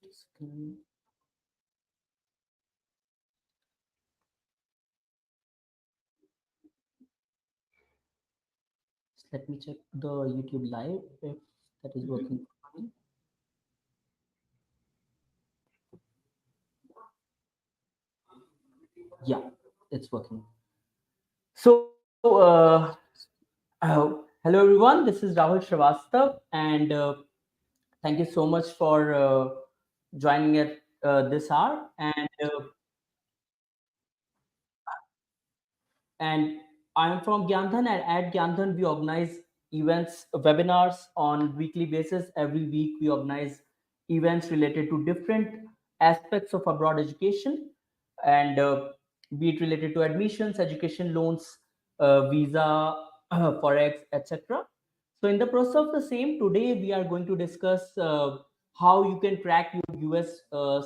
Screen. Let me check the YouTube live if that is Mhm. working fine. Yeah, it's working. So, hello everyone. This is Rahul Srivastav, and thank you so much for joining at this hour. And I'm from GyanDhan, and at GyanDhan we organize events, webinars on weekly basis. Every week we organize events related to different aspects of abroad education, and be it related to admissions, education loans, visa, forex, etc. So in the process of the same, today we are going to discuss how you can crack your US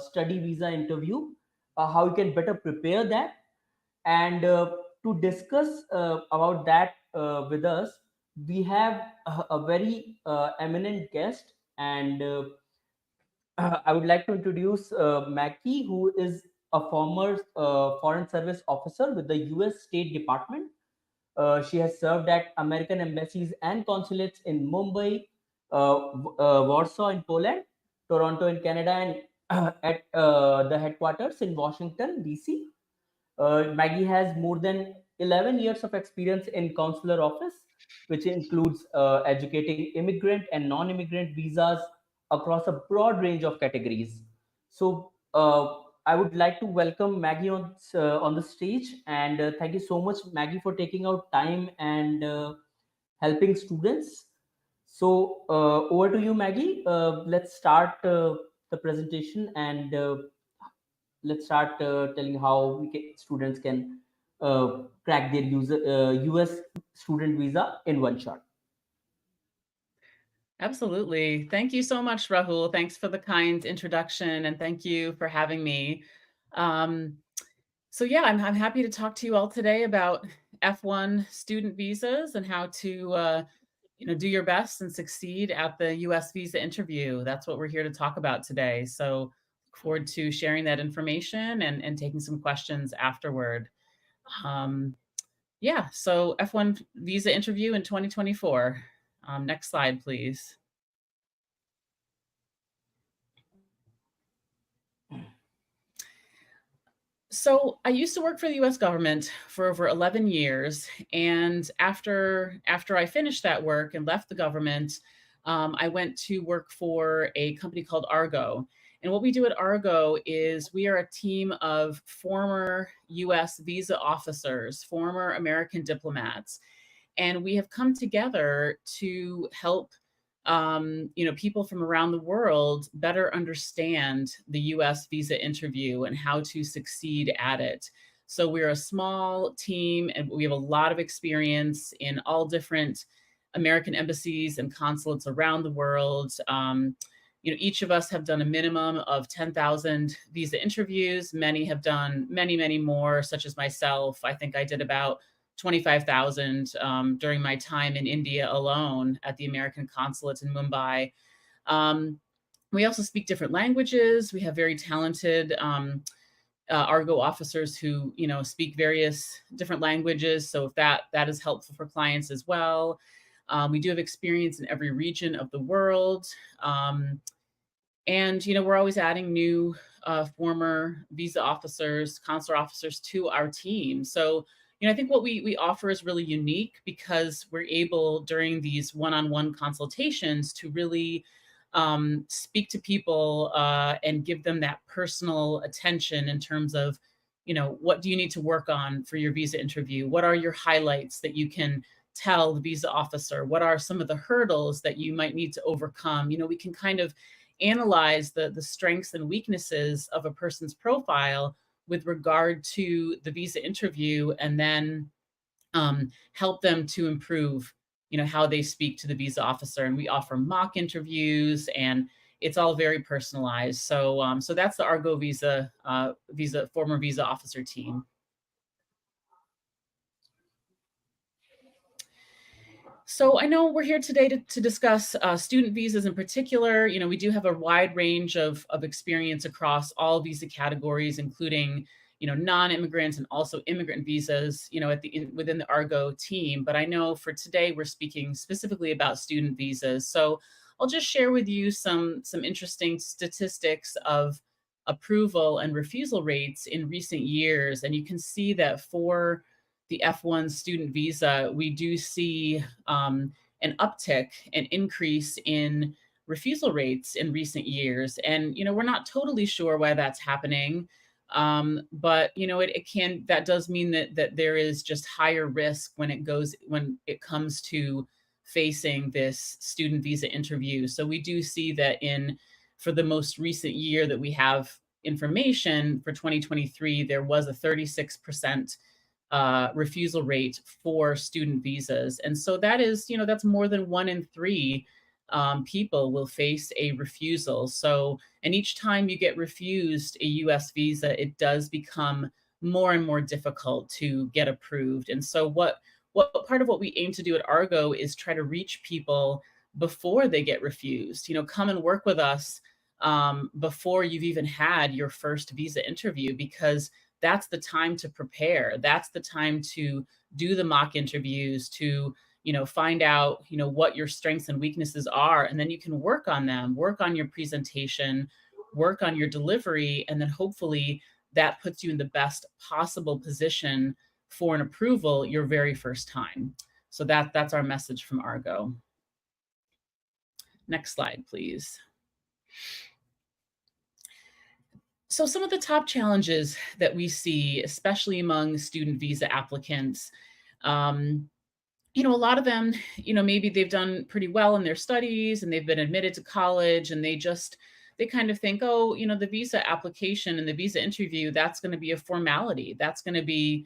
study visa interview, how you can better prepare that, and to discuss about that with us, we have a very eminent guest, and I would like to introduce Maggie, who is a former Foreign Service officer with the US State Department. She has served at American embassies and consulates in Mumbai, Warsaw in Poland, Toronto in Canada, and at the headquarters in Washington, D.C. Maggie has more than 11 years of experience in consular office, which includes educating immigrant and non-immigrant visas across a broad range of categories. So I would like to welcome Maggie on the stage, and thank you so much, Maggie, for taking out time and helping students. So over to you, Maggie. Let's start the presentation, and let's start telling how students can crack their US student visa in one shot. Absolutely. Thank you so much, Rahul. Thanks for the kind introduction and thank you for having me. Um, I'm happy to talk to you all today about F1 student visas and how to do your best and succeed at the US visa interview. That's what we're here to talk about today. So look forward to sharing that information and taking some questions afterward. Um, so F1 visa interview in 2024. Next slide, please. So I used to work for the U.S. government for over 11 years, and after I finished that work and left the government, I went to work for a company called Argo. And what we do at Argo is we are a team of former U.S. visa officers, former American diplomats, and we have come together to help people from around the world better understand the US visa interview and how to succeed at it. So we're a small team and we have a lot of experience in all different American embassies and consulates around the world. Each of us have done a minimum of 10,000 visa interviews. Many have done many, many more, such as myself. I think I did about 25,000 during my time in India alone at the American consulates in Mumbai. Um, we also speak different languages. We have very talented Argo officers who, speak various different languages. So if that is helpful for clients as well. We do have experience in every region of the world. We're always adding new former visa officers, consular officers to our team. So, I think what we offer is really unique because we're able during these one-on-one consultations to really speak to people and give them that personal attention in terms of, what do you need to work on for your visa interview? What are your highlights that you can tell the visa officer? What are some of the hurdles that you might need to overcome? We can kind of analyze the strengths and weaknesses of a person's profile with regard to the visa interview and then help them to improve how they speak to the visa officer. And we offer mock interviews and it's all very personalized. So that's the Argo Visa former visa officer team. So I know we're here today to discuss student visas in particular. We do have a wide range of experience across all visa categories, including, non-immigrant and also immigrant visas, within the Argo team. But I know for today, we're speaking specifically about student visas. So I'll just share with you some interesting statistics of approval and refusal rates in recent years. And you can see that for the F1 student visa, we do see an uptick, an increase in refusal rates in recent years. And, we're not totally sure why that's happening. But that does mean that there is just higher risk when it comes to facing this student visa interview. So we do see that for the most recent year that we have information for 2023, there was a 36% refusal rate for student visas. And so that's more than 1 in 3 people will face a refusal. So, and each time you get refused a US visa, it does become more and more difficult to get approved. And so what part of what we aim to do at Argo is try to reach people before they get refused. Come and work with us before you've even had your first visa interview, because that's the time to prepare. That's the time to do the mock interviews, to find out what your strengths and weaknesses are, and then you can work on them, work on your presentation, work on your delivery, and then hopefully that puts you in the best possible position for an approval your very first time. So that's our message from Argo. Next slide, please. So some of the top challenges that we see, especially among student visa applicants, a lot of them, maybe they've done pretty well in their studies and they've been admitted to college, and they kind of think, oh, the visa application and the visa interview, that's going to be a formality. That's going to be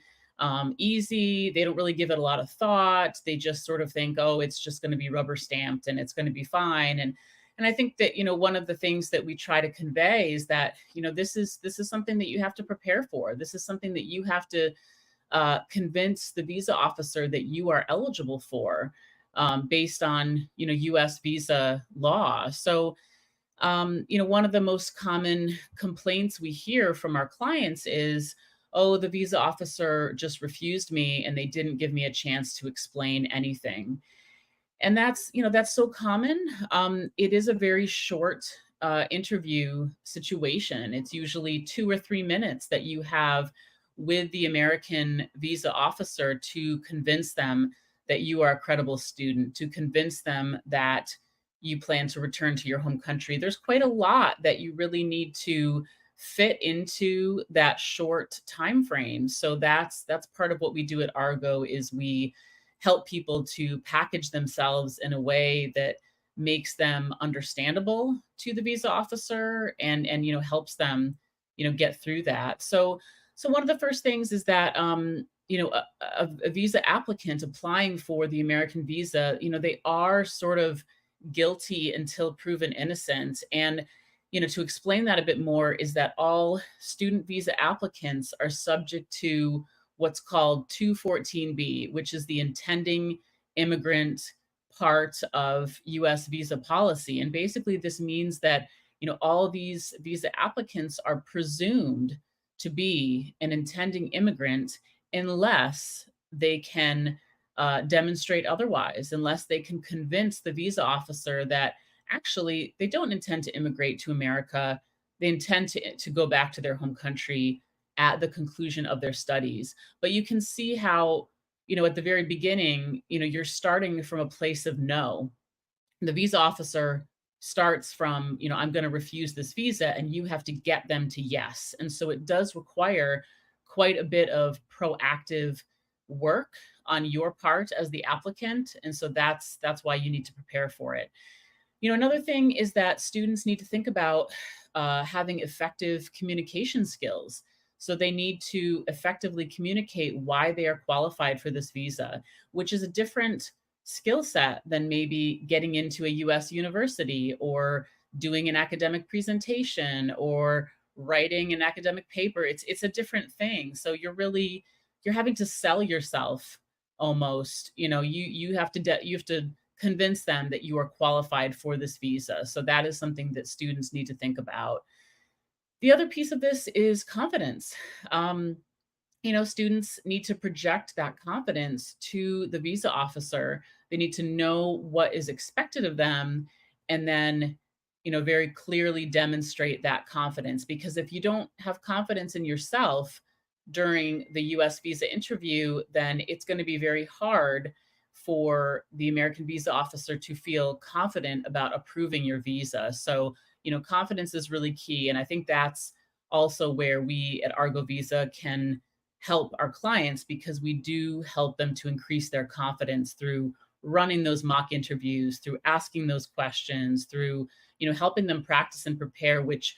easy. They don't really give it a lot of thought. They just sort of think, oh, it's just going to be rubber stamped and it's going to be fine. And I think that, one of the things that we try to convey is that, this is something that you have to prepare for. This is something that you have to convince the visa officer that you are eligible for, based on, US visa law. So, one of the most common complaints we hear from our clients is, oh, the visa officer just refused me and they didn't give me a chance to explain anything. And that's so common. It is a very short interview situation. It's usually 2 or 3 minutes that you have with the American visa officer to convince them that you are a credible student, to convince them that you plan to return to your home country. There's quite a lot that you really need to fit into that short time frame. So that's part of what we do at Argo, is we help people to package themselves in a way that makes them understandable to the visa officer, and helps them get through that. So one of the first things is that a visa applicant applying for the American visa, they are sort of guilty until proven innocent. And to explain that a bit more is that all student visa applicants are subject to what's called 214B, which is the intending immigrant part of US visa policy. And basically this means that all these visa applicants are presumed to be an intending immigrant unless they can demonstrate otherwise, unless they can convince the visa officer that actually they don't intend to immigrate to America. They intend to go back to their home country at the conclusion of their studies. But you can see how, at the very beginning, you're starting from a place of no. The visa officer starts from, I'm going to refuse this visa, and you have to get them to yes. And so it does require quite a bit of proactive work on your part as the applicant. And so that's why you need to prepare for it. Another thing is that students need to think about having effective communication skills. So they need to effectively communicate why they are qualified for this visa, which is a different skill set than maybe getting into a US university or doing an academic presentation or writing an academic paper. It's a different thing. So you're having to sell yourself almost. You have to you have to convince them that you are qualified for this visa. So that is something that students need to think about. The other piece of this is confidence. Um, Students need to project that confidence to the visa officer. They need to know what is expected of them, and then, very clearly demonstrate that confidence. Because if you don't have confidence in yourself during the US visa interview, then it's going to be very hard for the American visa officer to feel confident about approving your visa. So, confidence is really key. And I think that's also where we at Argo Visa can help our clients, because we do help them to increase their confidence through running those mock interviews, through asking those questions, through helping them practice and prepare, which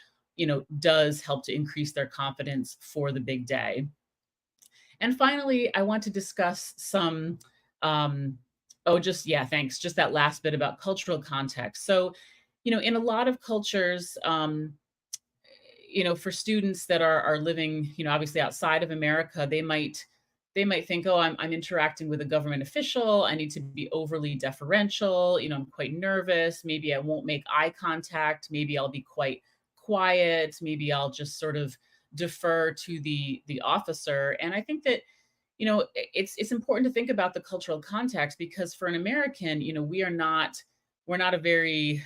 does help to increase their confidence for the big day. And finally, I want to discuss some oh, just yeah, thanks, just that last bit about cultural context. So in a lot of cultures, for students that are living, obviously outside of America, they might think, oh, I'm interacting with a government official. I need to be overly deferential. I'm quite nervous. Maybe I won't make eye contact. Maybe I'll be quite quiet. Maybe I'll just sort of defer to the officer. And I think that it's important to think about the cultural context, because for an American, we're not a very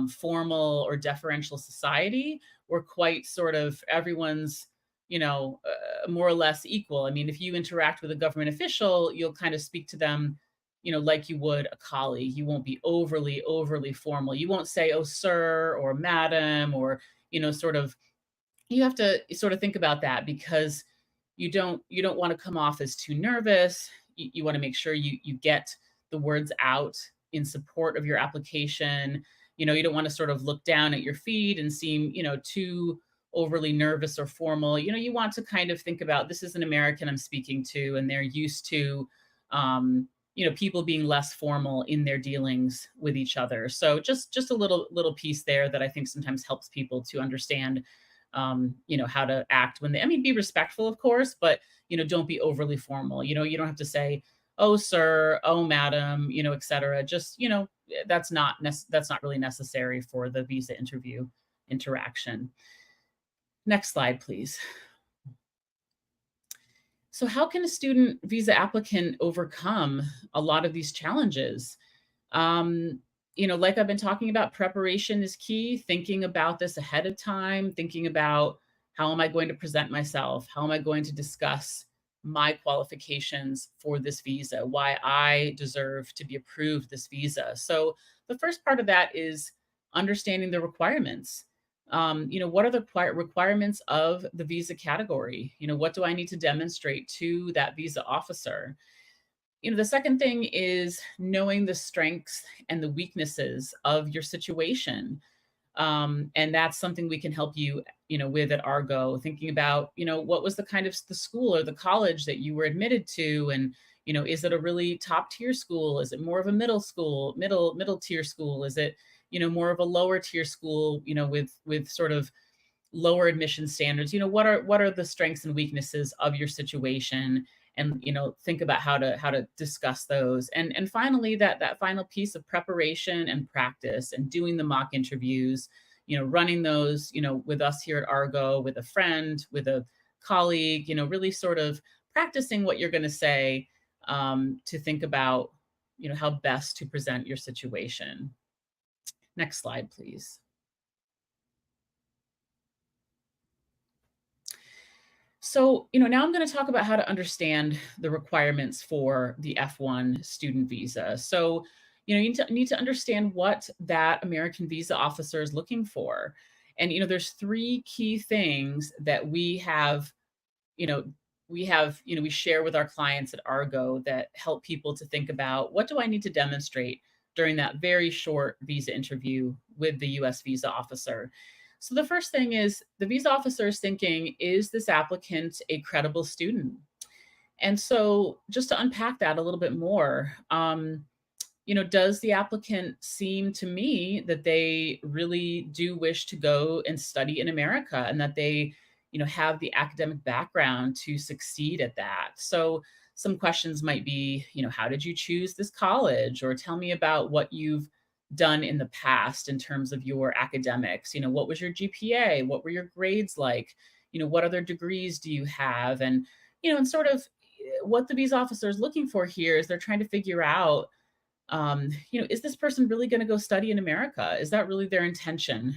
formal or deferential society. We're quite sort of everyone's more or less equal. I mean, if you interact with a government official, you'll kind of speak to them like you would a colleague. You won't be overly formal. You won't say, oh, sir, or madam, or sort of. You have to sort of think about that, because you don't want to come off as too nervous. You want to make sure you get the words out in support of your application. You don't want to sort of look down at your feed and seem too overly nervous or formal. You want to kind of think about, this is an American I'm speaking to, and they're used to people being less formal in their dealings with each other. So just a little piece there that I think sometimes helps people to understand how to act when be respectful, of course, but, don't be overly formal. You don't have to say, oh, sir, oh, madam, et cetera. Just, that's not really necessary for the visa interview interaction. Next slide, please. So how can a student visa applicant overcome a lot of these challenges? Um, like I've been talking about, preparation is key. Thinking about this ahead of time, thinking about, how am I going to present myself? How am I going to discuss my qualifications for this visa? Why I deserve to be approved this visa? So the first part of that is understanding the requirements. What are the requirements of the visa category? What do I need to demonstrate to that visa officer? The second thing is knowing the strengths and the weaknesses of your situation. And that's something we can help you, with at Argo, thinking about, what was the kind of the school or the college that you were admitted to? And, is it a really top tier school? Is it more of a middle school, middle tier school? Is it, more of a lower tier school, with sort of lower admission standards? What are the strengths and weaknesses of your situation? And think about how to discuss those. And finally, that final piece of preparation and practice, and doing the mock interviews, running those, with us here at Argo, with a friend, with a colleague, really sort of practicing what you're going to say, to think about how best to present your situation. Next slide, please. So, now I'm going to talk about how to understand the requirements for the F1 student visa. So, you need to understand what that American visa officer is looking for. And, there's three key things that we have, we share with our clients at Argo that help people to think about, what do I need to demonstrate during that very short visa interview with the US visa officer? So the first thing is, the visa officer is thinking, is this applicant a credible student? And so just to unpack that a little bit more, does the applicant seem to me that they really do wish to go and study in America, and that they, have the academic background to succeed at that? So some questions might be, how did you choose this college? Or tell me about what you've done in the past in terms of your academics. What was your GPA? What were your grades like? What other degrees do you have? And sort of what the visa officer is looking for here is they're trying to figure out, is this person really going to go study in America? Is that really their intention?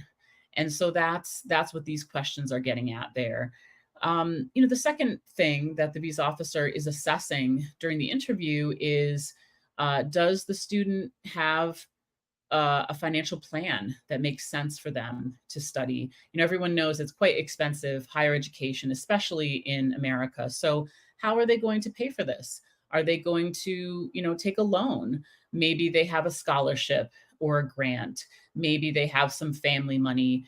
And so that's what these questions are getting at there. The second thing that the visa officer is assessing during the interview is, does the student have a financial plan that makes sense for them to study? Everyone knows it's quite expensive, higher education, especially in America. So how are they going to pay for this? Are they going to, take a loan? Maybe they have a scholarship or a grant. Maybe they have some family money.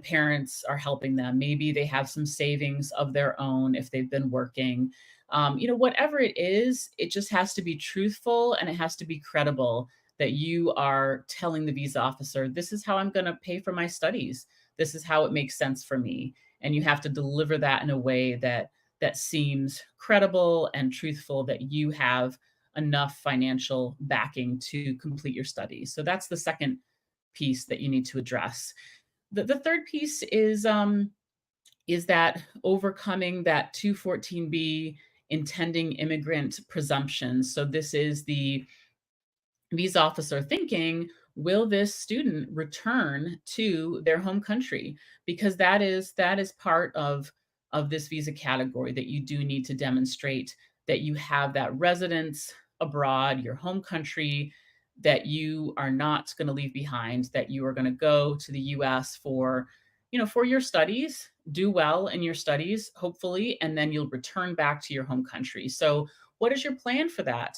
Parents are helping them. Maybe they have some savings of their own if they've been working. Whatever it is, it just has to be truthful and it has to be credible that you are telling the visa officer, this is how I'm going to pay for my studies. This is how it makes sense for me. And you have to deliver that in a way that seems credible and truthful, that you have enough financial backing to complete your studies. So that's the second piece that you need to address. The third piece is that overcoming that 214B intending immigrant presumption. So this is the visa officer thinking, will this student return to their home country? Because that is part of this visa category, that you do need to demonstrate that you have that residence abroad, your home country, that you are not going to leave behind, that you are going to go to the US for, for your studies, do well in your studies, hopefully, and then you'll return back to your home country. So what is your plan for that?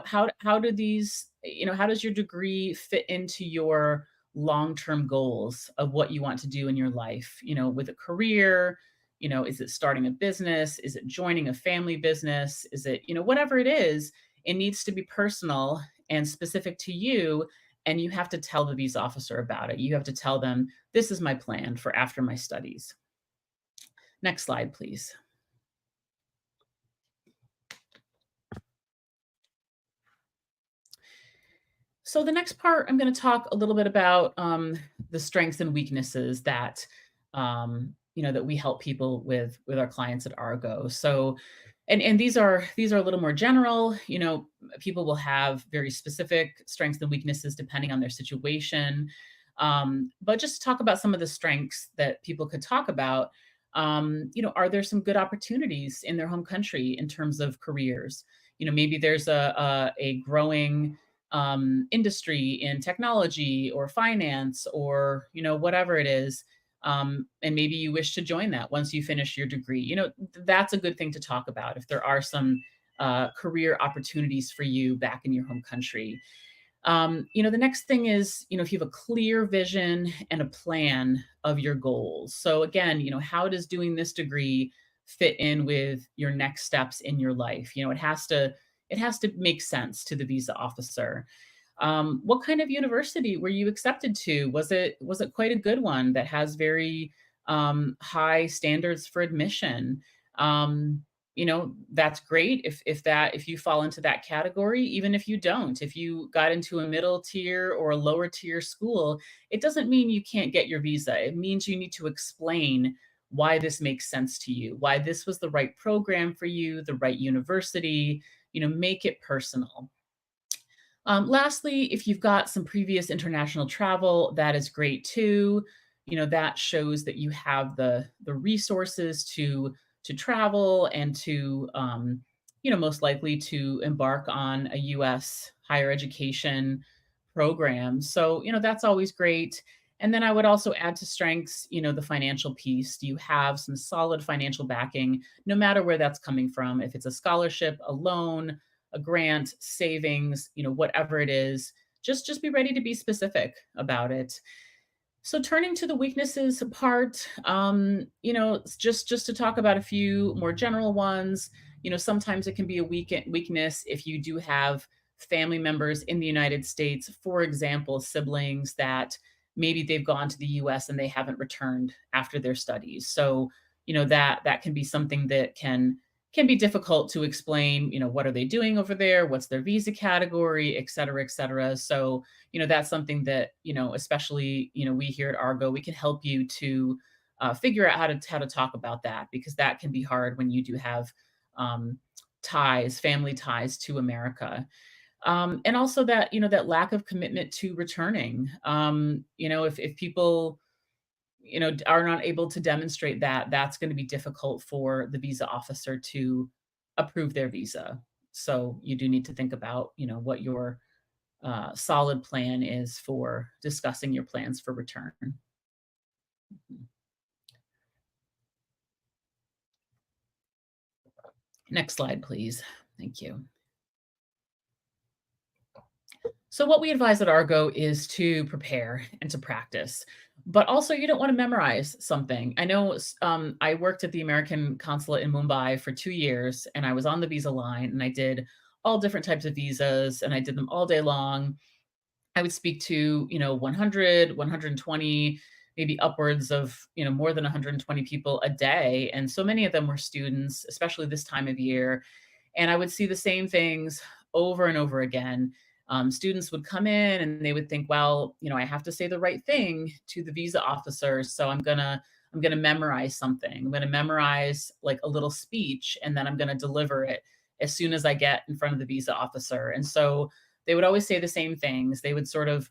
How do these, how does your degree fit into your long-term goals of what you want to do in your life, with a career? Is it starting a business? Is it joining a family business? Is it, whatever it is, it needs to be personal and specific to you. And you have to tell the visa officer about it. You have to tell them, this is my plan for after my studies. Next slide, please. So the next part, I'm going to talk a little bit about the strengths and weaknesses that that we help people with our clients at Argo. So, and these are a little more general. People will have very specific strengths and weaknesses depending on their situation. But just to talk about some of the strengths that people could talk about. Are there some good opportunities in their home country in terms of careers? Maybe there's a growing industry in technology or finance or whatever it is, and maybe you wish to join that once you finish your degree. That's a good thing to talk about if there are some career opportunities for you back in your home country. The next thing is, if you have a clear vision and a plan of your goals. So again, how does doing this degree fit in with your next steps in your life? It has to make sense to the visa officer. What kind of university were you accepted to? Was it quite a good one that has very high standards for admission? That's great if you fall into that category. Even if you don't, if you got into a middle tier or a lower tier school, it doesn't mean you can't get your visa. It means you need to explain why this makes sense to you, why this was the right program for you, the right university. Make it personal. Lastly, if you've got some previous international travel, that is great too. That shows that you have the resources to travel and to, most likely to embark on a U.S. higher education program. So, that's always great. And then I would also add to strengths, the financial piece. Do you have some solid financial backing, no matter where that's coming from? If it's a scholarship, a loan, a grant, savings, whatever it is, just be ready to be specific about it. So turning to the weaknesses part, just to talk about a few more general ones. Sometimes it can be a weakness if you do have family members in the United States, for example, siblings that maybe they've gone to the US and they haven't returned after their studies. So, that can be something that can can be difficult to explain, what are they doing over there? What's their visa category, et cetera, et cetera. So, that's something that, especially, we here at Argo, we can help you to figure out how to talk about that, because that can be hard when you do have um, family ties to America. And also that, that lack of commitment to returning. If people, are not able to demonstrate that, that's going to be difficult for the visa officer to approve their visa. So you do need to think about, what your solid plan is for discussing your plans for return. Next slide, please. Thank you. So, what we advise at Argo is to prepare and to practice, but also you don't want to memorize something. I know I worked at the American consulate in Mumbai for 2 years, and I was on the visa line, and I did all different types of visas, and I did them all day long. I would speak to, 100, 120, maybe upwards of, more than 120 people a day. And so many of them were students, especially this time of year. And I would see the same things over and over again. Students would come in and they would think, well, I have to say the right thing to the visa officer, so I'm gonna memorize something. I'm gonna memorize like a little speech, and then I'm gonna deliver it as soon as I get in front of the visa officer. And so they would always say the same things. They would sort of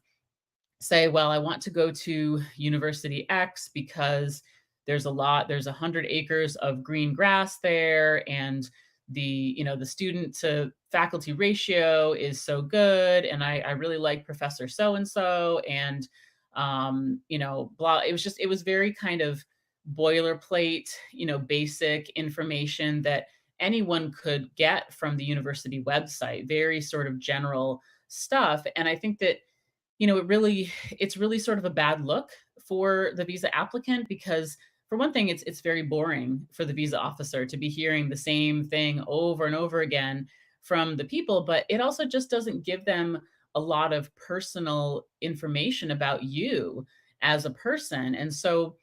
say, well, I want to go to University X because there's 100 acres of green grass there, and the student to faculty ratio is so good, and I really like Professor so and so, and blah. It was very kind of boilerplate, basic information that anyone could get from the university website, very sort of general stuff. And I think that, it's really sort of a bad look for the visa applicant, because for one thing, it's very boring for the visa officer to be hearing the same thing over and over again from the people, but it also just doesn't give them a lot of personal information about you as a person. And so,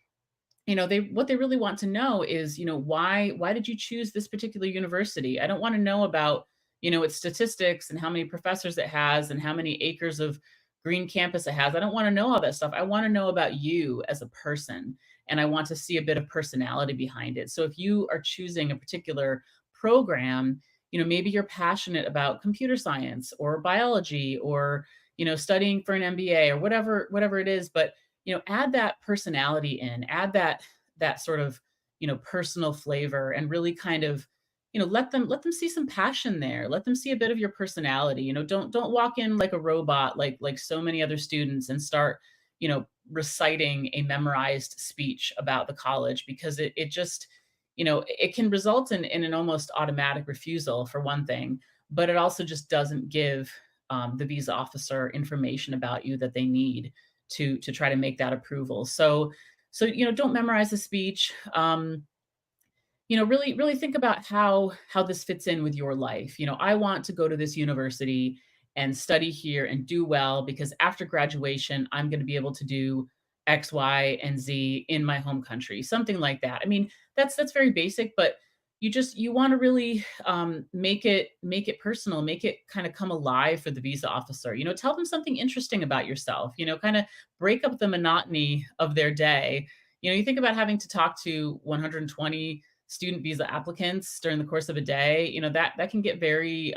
they what they really want to know is, why did you choose this particular university? I don't want to know about, its statistics and how many professors it has and how many acres of green campus it has. I don't want to know all that stuff. I want to know about you as a person, and I want to see a bit of personality behind it. So if you are choosing a particular program, maybe you're passionate about computer science or biology, or studying for an MBA, or whatever it is, but add that personality in, add that sort of, personal flavor, and really kind of, let them see some passion there. Let them see a bit of your personality. Don't walk in like a robot, like so many other students, and start, reciting a memorized speech about the college, because it just, it can result in an almost automatic refusal, for one thing, but it also just doesn't give the visa officer information about you that they need to try to make that approval. So don't memorize the speech. Really think about how this fits in with your life. I want to go to this university and study here and do well, because after graduation, I'm going to be able to do X, Y, and Z in my home country, something like that. I mean, that's very basic, but you want to really make it personal, make it kind of come alive for the visa officer. Tell them something interesting about yourself. Kind of break up the monotony of their day. You think about having to talk to 120 student visa applicants during the course of a day. That can get very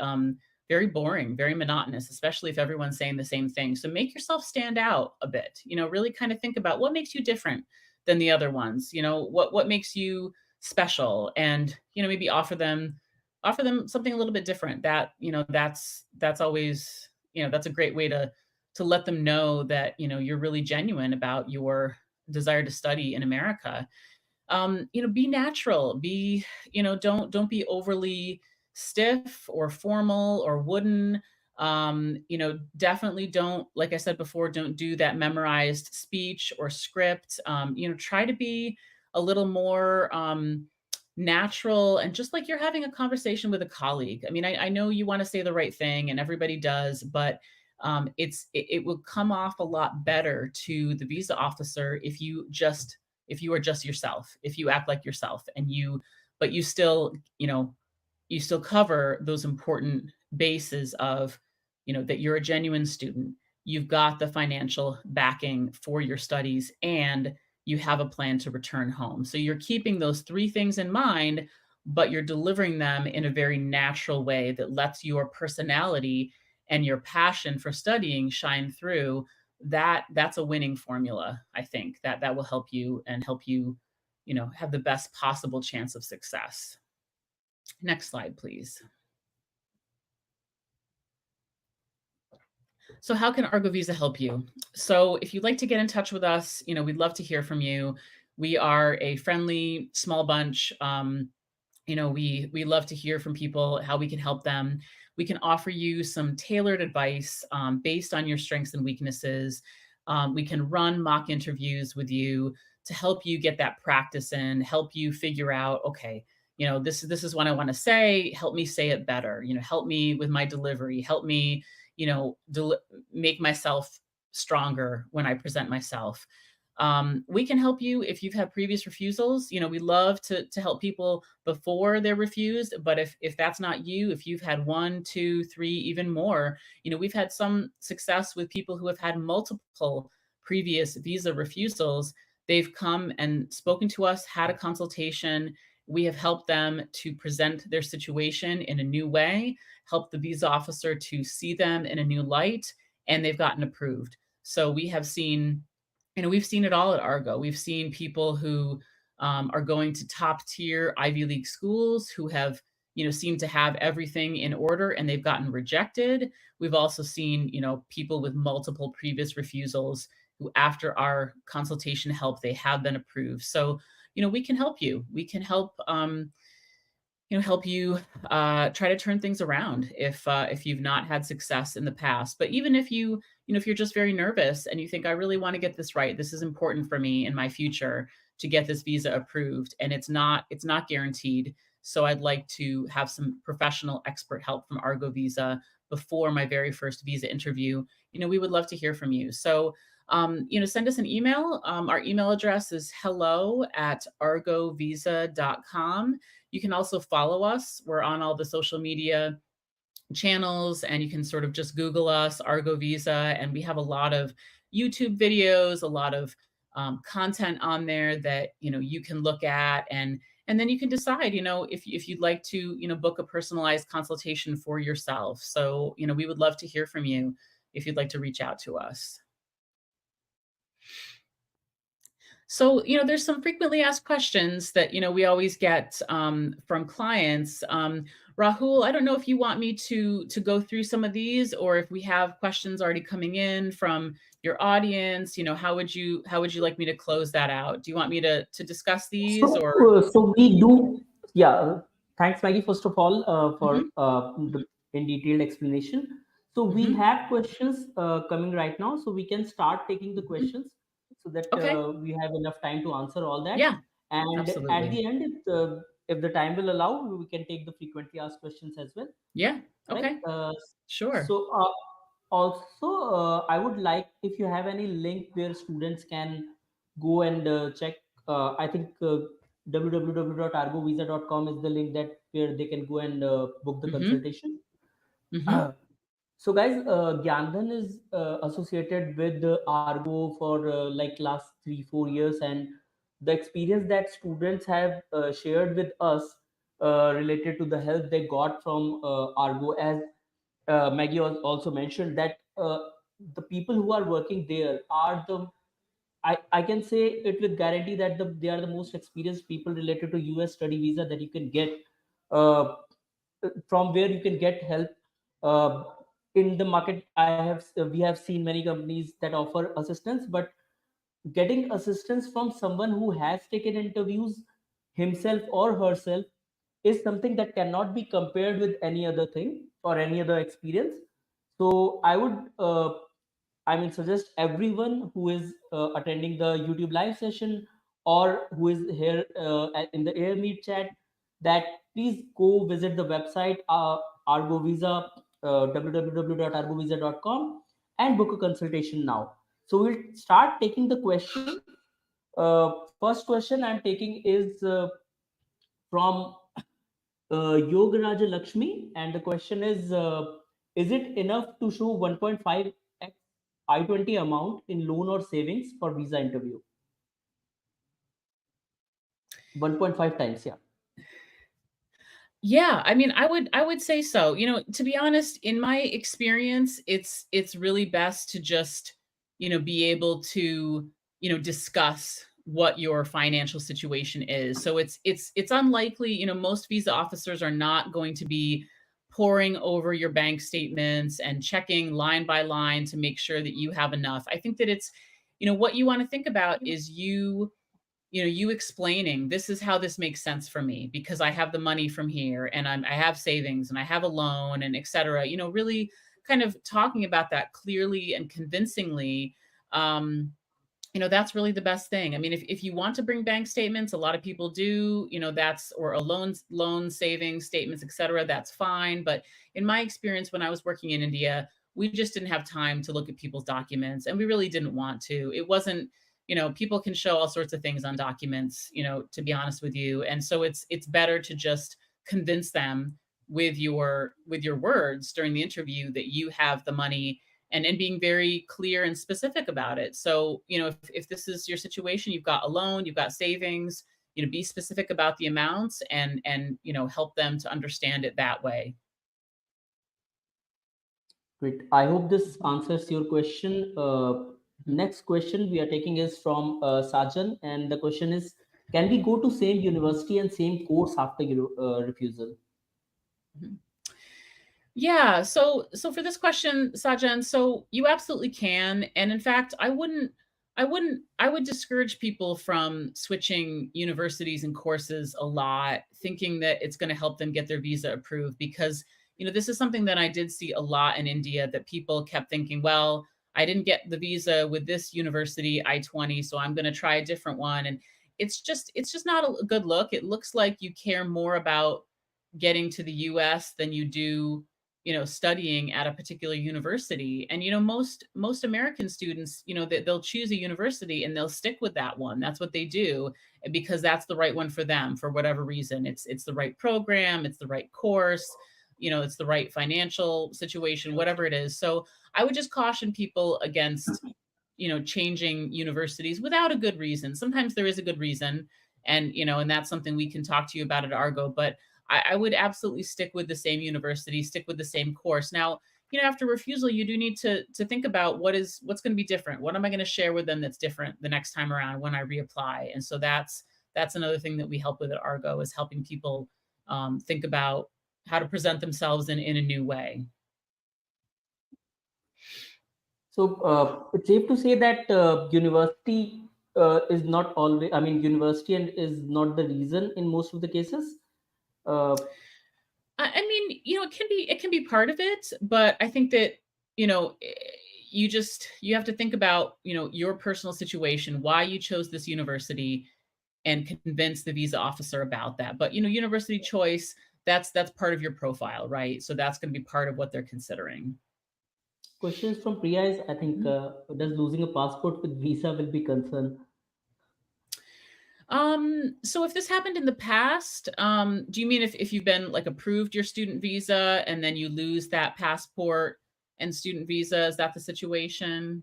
boring, very monotonous, especially if everyone's saying the same thing. So make yourself stand out a bit. Really kind of think about what makes you different than the other ones. What makes you special, and maybe offer them something a little bit different. That's always, that's a great way to let them know that you're really genuine about your desire to study in America. Be natural. Don't be overly stiff or formal or wooden. Definitely don't, like I said before, don't do that memorized speech or script. Try to be a little more natural, and just like you're having a conversation with a colleague. I mean, I know you want to say the right thing, and everybody does, but it will come off a lot better to the visa officer if you are just yourself, if you act like yourself, but you still, you still cover those important bases of, that you're a genuine student, you've got the financial backing for your studies, and you have a plan to return home. So you're keeping those three things in mind, but you're delivering them in a very natural way that lets your personality and your passion for studying shine through. That's a winning formula. I think that will help you, and help you, have the best possible chance of success. Next slide, please. So how can Argo Visa help you? So if you'd like to get in touch with us, we'd love to hear from you. We are a friendly, small bunch. We love to hear from people, how we can help them. We can offer you some tailored advice based on your strengths and weaknesses. We can run mock interviews with you to help you get that practice in, help you figure out, okay, this is what I want to say. Help me say it better. Help me with my delivery. Help me, make myself stronger when I present myself. We can help you if you've had previous refusals. We love to help people before they're refused. But if that's not you, if you've had one, two, three, even more, we've had some success with people who have had multiple previous visa refusals. They've come and spoken to us, had a consultation. We have helped them to present their situation in a new way, help the visa officer to see them in a new light, and they've gotten approved. So we've seen it all at Argo. We've seen people who are going to top tier Ivy League schools who have, seem to have everything in order, and they've gotten rejected. We've also seen, people with multiple previous refusals who, after our consultation help, they have been approved. So, we can help you. We can help you try to turn things around if you've not had success in the past. But even if you're just very nervous and you think, I really want to get this right, this is important for me in my future to get this visa approved, and it's not guaranteed. So I'd like to have some professional expert help from Argo Visa before my very first visa interview. We would love to hear from you. So send us an email. Our email address is hello@argovisa.com. You can also follow us. We're on all the social media channels, and you can sort of just Google us, Argo Visa, and we have a lot of YouTube videos, a lot of content on there that you can look at, and then you can decide, if you'd like to book a personalized consultation for yourself. So we would love to hear from you if you'd like to reach out to us. So, there's some frequently asked questions that, we always get from clients. Rahul, I don't know if you want me to go through some of these, or if we have questions already coming in from your audience. How would you like me to close that out? Do you want me to discuss these, So, or? so we do, yeah. Thanks, Maggie, first of all, for Hmm. the in detailed explanation. So we Hmm. have questions coming right now, so we can start taking the Hmm. questions so that Okay. we have enough time to answer all that. Yeah, And at absolutely. the end, if the time will allow, we can take the frequently asked questions as well, Yeah. right? Okay. Sure. So also, I would like if you have any link where students can go and check. I think www.argovisa.com is the link that where they can go and book the Hmm. consultation. Hmm. So, guys, GyanDhan is associated with Argo for like last 3 4 years, and the experience that students have shared with us related to the help they got from Argo, as Maggie also mentioned that the people who are working there are I can say it with guarantee that they are the most experienced people related to US study visa that you can get, uh, from where you can get help uh, in the market. We have seen many companies that offer assistance, but getting assistance from someone who has taken interviews himself or herself is something that cannot be compared with any other thing or any other experience. So I would suggest everyone who is attending the YouTube live session or who is here in the air meet chat that please go visit the website Argo Visa, www.argovisa.com, and book a consultation now. So we'll start taking the question. First question I'm taking is from Yogaraja Lakshmi, and the question is it enough to show 1.5x I-20 amount in loan or savings for visa interview? 1.5 times, yeah. Yeah, I mean, I would say so. To be honest, in my experience, it's really best to just, be able to, discuss what your financial situation is. So it's unlikely, most visa officers are not going to be poring over your bank statements and checking line by line to make sure that you have enough. I think that it's, what you want to think about is you explaining, this is how this makes sense for me because I have the money from here and I have savings and I have a loan and et cetera. Really kind of talking about that clearly and convincingly. um, that's really the best thing. I mean, if you want to bring bank statements, a lot of people do, that's, or a loan savings statements, et cetera, that's fine. But in my experience, when I was working in India, we just didn't have time to look at people's documents and we really didn't want to. It wasn't, people can show all sorts of things on documents, to be honest with you. And so it's better to just convince them with your words during the interview that you have the money, and being very clear and specific about it. So, if this is your situation, you've got a loan, you've got savings, be specific about the amounts and help them to understand it that way. Great. I hope this answers your question. Mhm, Next question we are taking is from Sajan, and the question is, can we go to same university and same course after refusal? mhm. Yeah, so for this question, Sajan, so you absolutely can. And in fact, I would discourage people from switching universities and courses a lot, thinking that it's going to help them get their visa approved because, this is something that I did see a lot in India, that people kept thinking, well, I didn't get the visa with this university I-20, so I'm going to try a different one. And it's just not a good look. It looks like you care more about getting to the US than you do, studying at a particular university. And most American students, they'll choose a university and they'll stick with that one. That's what they do because that's the right one for them for whatever reason. It's the right program, it's the right course, it's the right financial situation, whatever it is. So I would just caution people against, changing universities without a good reason. Sometimes there is a good reason, and that's something we can talk to you about at Argo. But I would absolutely stick with the same university, stick with the same course. Now, after refusal, you do need to think about what's going to be different. What am I going to share with them that's different the next time around when I reapply? And so that's another thing that we help with at Argo, is helping people think about how to present themselves in a new way. So it's safe to say that university is not always, I mean, university and is not the reason in most of the cases. Uh, I mean, it can be part of it, but I think that, you have to think about, your personal situation, why you chose this university, and convince the visa officer about that. But, university choice, that's part of your profile, right? So that's going to be part of what they're considering. Questions from Priya is, I think, Mhm. does losing a passport with visa will be concern? So if this happened in the past, do you mean if you've been like approved your student visa and then you lose that passport and student visa? Is that the situation?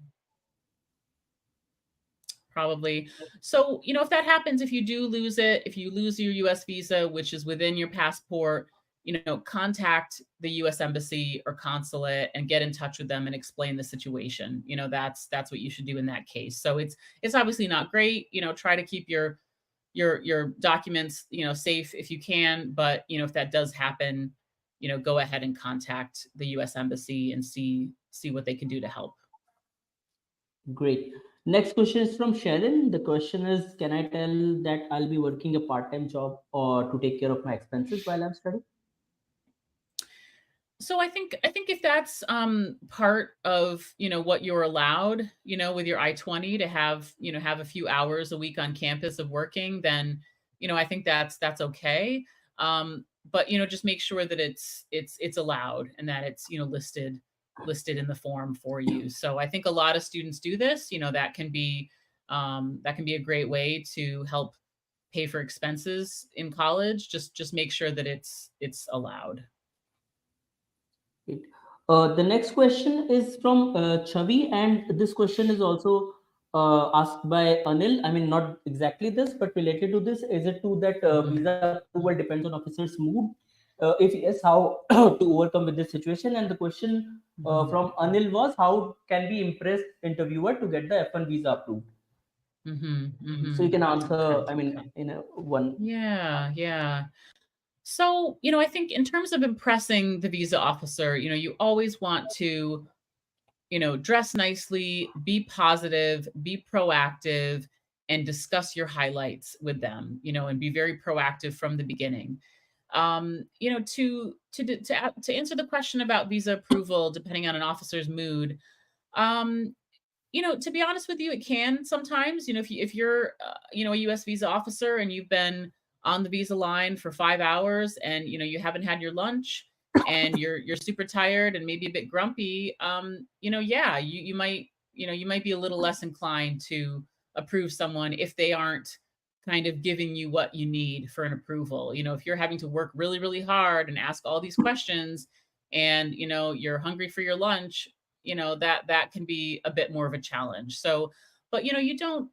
Probably. So, if that happens, if you do lose it, if you lose your US visa, which is within your passport, contact the US embassy or consulate and get in touch with them and explain the situation. That's what you should do in that case. So it's obviously not great. Try to keep your documents, safe if you can, but if that does happen, go ahead and contact the US embassy and see what they can do to help. Great. Next question is from Sharon. The question is, can I tell that I'll be working a part-time job or to take care of my expenses while I'm studying? So I think if that's part of what you're allowed, with your I-20 to have a few hours a week on campus of working, then I think that's okay. But just make sure that it's allowed and that it's listed in the form for you. So I think a lot of students do this. That can be a great way to help pay for expenses in college, just make sure that it's allowed. Great. The next question is from Chavi, and this question is also asked by Anil. I mean, not exactly this, but related to this. Is it true that Mhm. visa approval depends on officer's mood? If yes, how to overcome with this situation? And the question Mhm. from Anil was, how can we impress interviewer to get the F1 visa approved? Mhm. So you Mhm. can Okay. answer, I mean, in a one. Yeah, yeah. So, I think in terms of impressing the visa officer, you always want to, dress nicely, be positive, be proactive, and discuss your highlights with them, and be very proactive from the beginning. To answer the question about visa approval, depending on an officer's mood, um, to be honest with you, it can sometimes. If you're a U.S. visa officer and you've been on the visa line for 5 hours and you haven't had your lunch and you're super tired and maybe a bit grumpy, yeah, you might be a little less inclined to approve someone if they aren't kind of giving you what you need for an approval. If you're having to work really, really hard and ask all these questions and you're hungry for your lunch, that can be a bit more of a challenge. So, but you don't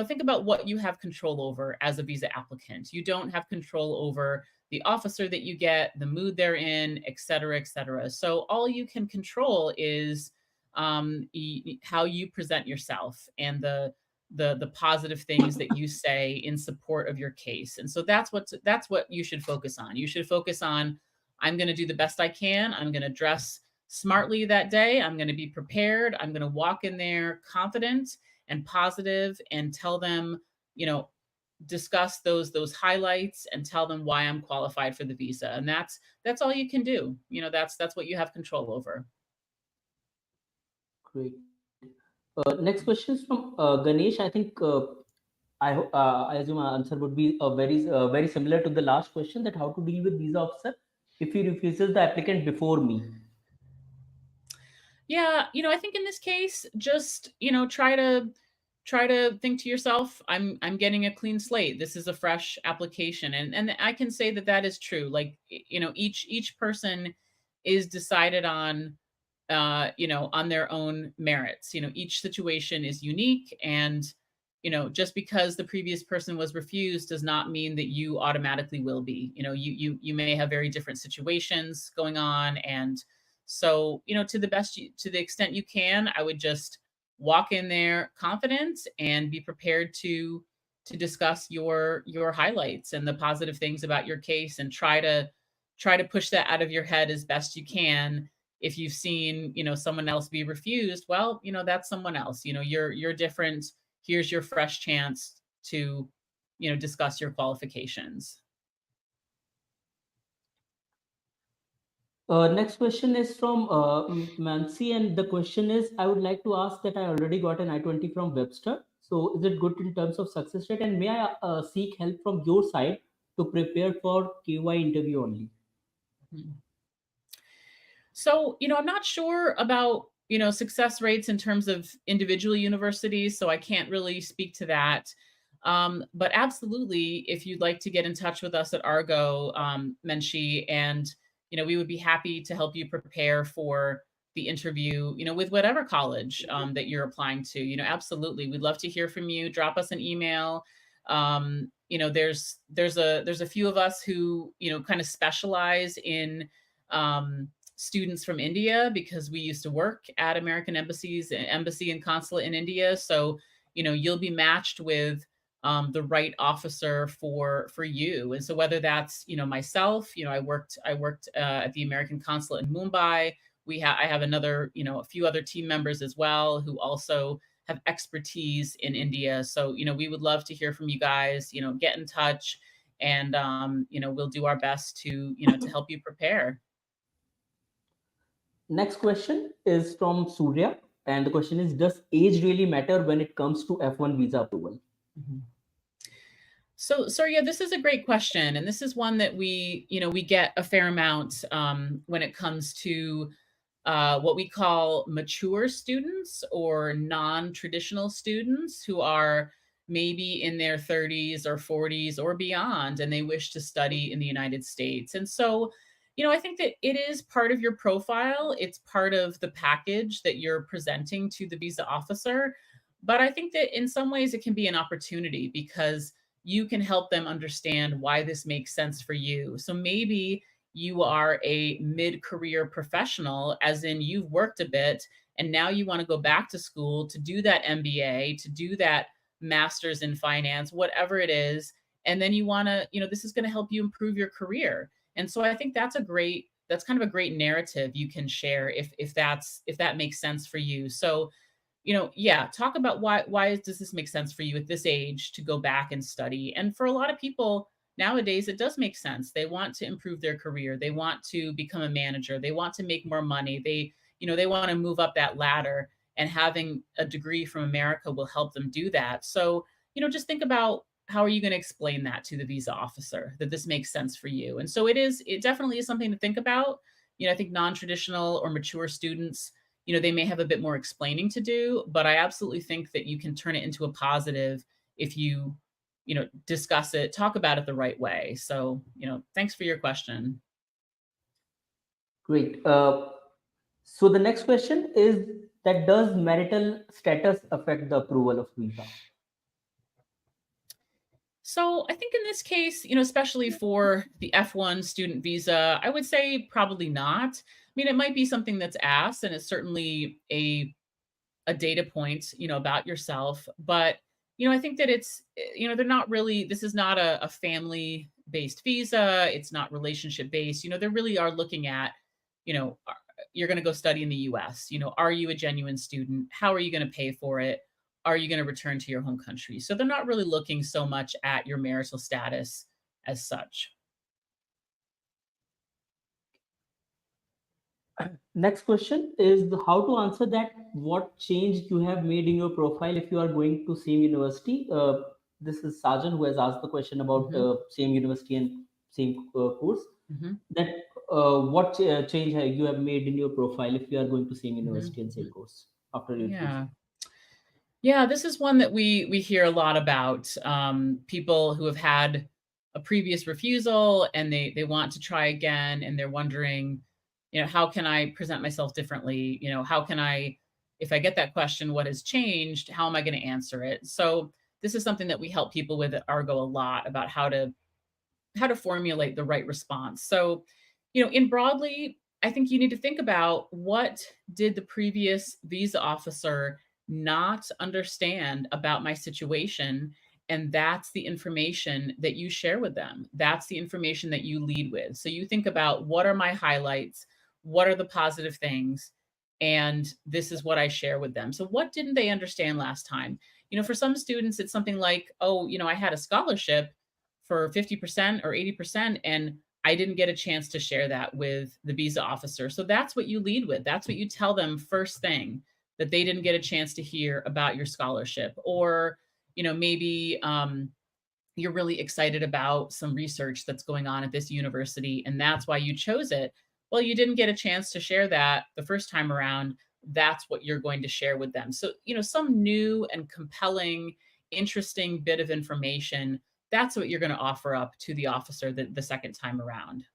think about what you have control over as a visa applicant. You don't have control over the officer that you get, the mood they're in, et cetera, et cetera. So all you can control is how you present yourself and the positive things that you say in support of your case. And so that's what you should focus on. You should focus on, I'm going to do the best I can. I'm going to dress smartly that day. I'm going to be prepared. I'm going to walk in there confident and positive and tell them, you know, discuss those highlights and tell them why I'm qualified for the visa. And that's all you can do. That's what you have control over. Great. Next question is from Ganesh. I think I assume our answer would be very similar to the last question, that how to deal with visa officer if he refuses the applicant before me. Yeah, I think in this case, just try to think to yourself, I'm getting a clean slate. This is a fresh application, and I can say that is true. Like each person is decided on on their own merits. Each situation is unique, and just because the previous person was refused does not mean that you automatically will be. You may have very different situations going on, and so to the extent you can, I would just walk in there confident and be prepared to discuss your highlights and the positive things about your case, and try to push that out of your head as best you can. If you've seen someone else be refused, well, that's someone else. You're different. Here's your fresh chance to discuss your qualifications. Next question is from Mansi, and the question is, I would like to ask that I already got an I-20 from Webster. So is it good in terms of success rate? And may I seek help from your side to prepare for KY interview only? Mhm. So, I'm not sure about, success rates in terms of individual universities, so I can't really speak to that. But absolutely, if you'd like to get in touch with us at Argo, Menchie, and, we would be happy to help you prepare for the interview, with whatever college that you're applying to. Absolutely. We'd love to hear from you. Drop us an email. There's a few of us who, kind of specialize in students from India, because we used to work at American embassy and consulate in India. So, you'll be matched with the right officer for you. And so whether that's myself, I worked at the American consulate in Mumbai. I have a few other team members as well who also have expertise in India. So we would love to hear from you guys. Get in touch, and we'll do our best to help you prepare. Next question is from Surya, and the question is, does age really matter when it comes to F1 visa approval? Mhm. So yeah, this is a great question, and this is one that we get a fair amount when it comes to what we call mature students or non-traditional students who are maybe in their 30s or 40s or beyond, and they wish to study in the United States. And so, I think that it is part of your profile. It's part of the package that you're presenting to the visa officer. But I think that in some ways it can be an opportunity because you can help them understand why this makes sense for you. So maybe you are a mid career professional, as in you've worked a bit, and now you want to go back to school to do that MBA, to do that master's in finance, whatever it is. And then you want to, this is going to help you improve your career. And so I think that's kind of a great narrative you can share if that makes sense for you. So, yeah, talk about why does this make sense for you at this age to go back and study? And for a lot of people nowadays, it does make sense. They want to improve their career. They want to become a manager. They want to make more money. They want to move up that ladder, and having a degree from America will help them do that. So, just think about how are you going to explain that to the visa officer that this makes sense for you. And so it definitely is something to think about. I think non-traditional or mature students, they may have a bit more explaining to do, but I absolutely think that you can turn it into a positive if you discuss it, talk about it the right way. So, thanks for your question. Great. So the next question is that does marital status affect the approval of visa? So I think in this case, especially for the F1 student visa, I would say probably not. I mean, it might be something that's asked, and it's certainly a data point, about yourself. But, I think that they're not really, this is not a family based visa. It's not relationship based. They really are looking at, you're going to go study in the US. Are you a genuine student? How are you going to pay for it? Are you going to return to your home country? So they're not really looking so much at your marital status as such. Next question is how to answer that. What change you have made in your profile if you are going to same university? This is Sajan who has asked the question about Hmm. same university and same course. Hmm. That what change you have made in your profile if you are going to same Hmm. university and same course after your refusal? Yeah. Yeah, this is one that we hear a lot about. People who have had a previous refusal and they want to try again, and they're wondering, how can I present myself differently? How can I, if I get that question, what has changed? How am I going to answer it? So this is something that we help people with at Argo a lot about how to formulate the right response. So, in broadly, I think you need to think about what did the previous visa officer not understand about my situation, and that's the information that you share with them. That's the information that you lead with. So you think about what are my highlights, what are the positive things, and this is what I share with them. So what didn't they understand last time? For some students it's something like, oh, I had a scholarship for 50% or 80%, and I didn't get a chance to share that with the visa officer. So that's what you lead with. That's what you tell them first thing, that they didn't get a chance to hear about your scholarship. Or, maybe you're really excited about some research that's going on at this university, and that's why you chose it. Well, you didn't get a chance to share that the first time around. That's what you're going to share with them. So, some new and compelling, interesting bit of information, that's what you're going to offer up to the officer the second time around.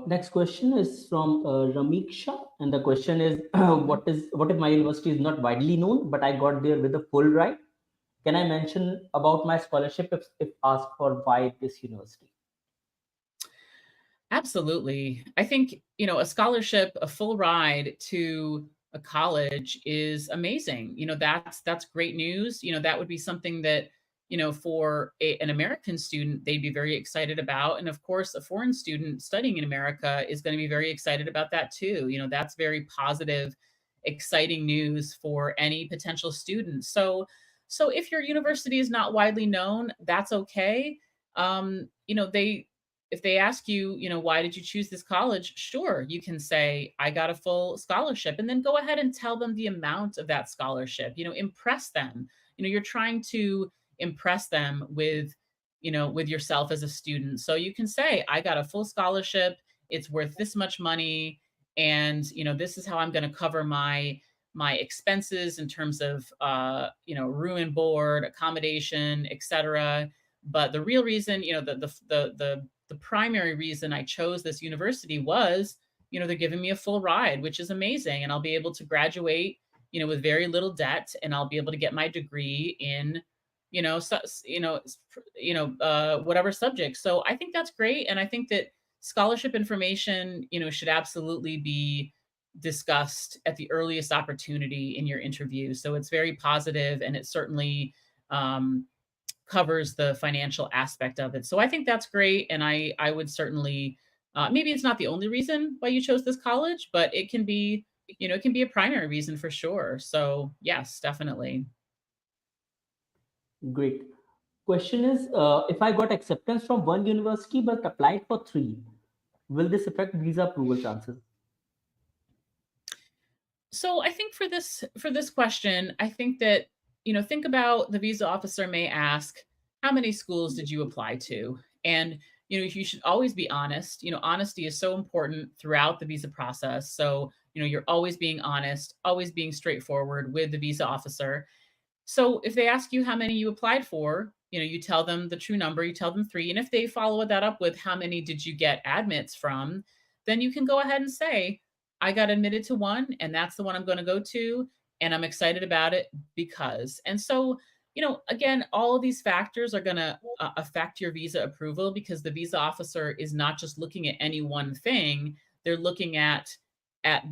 Next question is from Ramiksha, and the question is, Mhm. what if my university is not widely known, but I got there with a full ride? Can I mention about my scholarship if asked for why this university? Absolutely. I think, a scholarship, a full ride to a college is amazing. That's great news. That would be something that, for an American student, they'd be very excited about. And of course, a foreign student studying in America is going to be very excited about that too. That's very positive, exciting news for any potential student. So if your university is not widely known, that's okay. They if they ask you, why did you choose this college? Sure, you can say, I got a full scholarship, and then go ahead and tell them the amount of that scholarship. Impress them. You're trying to impress them with yourself as a student. So you can say, I got a full scholarship. It's worth this much money. And, this is how I'm going to cover my expenses in terms of room and board, accommodation, etc. But the real reason, the primary reason I chose this university was, they're giving me a full ride, which is amazing, and I'll be able to graduate, with very little debt, and I'll be able to get my degree in, so, whatever subject. So I think that's great, and I think that scholarship information, should absolutely be discussed at the earliest opportunity in your interview. So it's very positive, and it certainly um, covers the financial aspect of it. So I think that's great, and I would certainly, maybe it's not the only reason why you chose this college, but it can be, it can be a primary reason for sure. So yes, definitely. Great. Question is, if I got acceptance from one university but applied for three, will this affect visa approval chances? So I think for this question, I think that, think about, the visa officer may ask, how many schools did you apply to? And you should always be honest. Honesty is so important throughout the visa process. So, you're always being honest, always being straightforward with the visa officer. So if they ask you how many you applied for, you tell them the true number, you tell them three. And if they follow that up with, how many did you get admits from, then you can go ahead and say, I got admitted to one, and that's the one I'm going to go to. And I'm excited about it because. And so, again, all of these factors are going to affect your visa approval, because the visa officer is not just looking at any one thing. They're looking at